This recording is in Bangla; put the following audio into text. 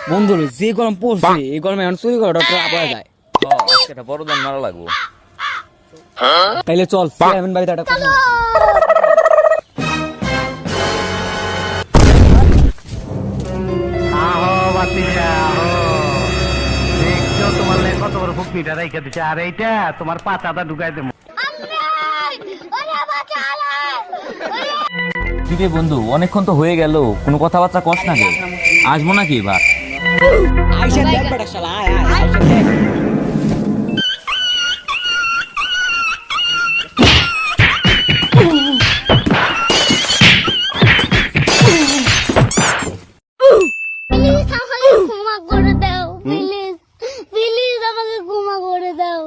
বন্ধু যে গরম পড়ছে এই গরমে এখন চুরি করে ডক্টর আপা যায়। আজকে একটা বড় দান মারা লাগবো। তাইলে চল চেয়ারম্যান বাড়িতে একটা কথা আছে। আহো বাতিজা আহো, দেখছো তোমার লাই কত বড় ফুকনিটা রাইখা দিছে, আর এইটা তোমার পাতাটা ঢুকাই দেবো। কিরে বন্ধু, অনেকক্ষণ তো হয়ে গেল, কোনো কথাবার্তা কস না কে? আসবো নাকি এবার? আইসা দেখ বেটা শালা, আয় আয় আইসা দেখ। প্লিজ আমাকে ক্ষমা করে দাও, প্লিজ প্লিজ আমাকে ক্ষমা করে দাও।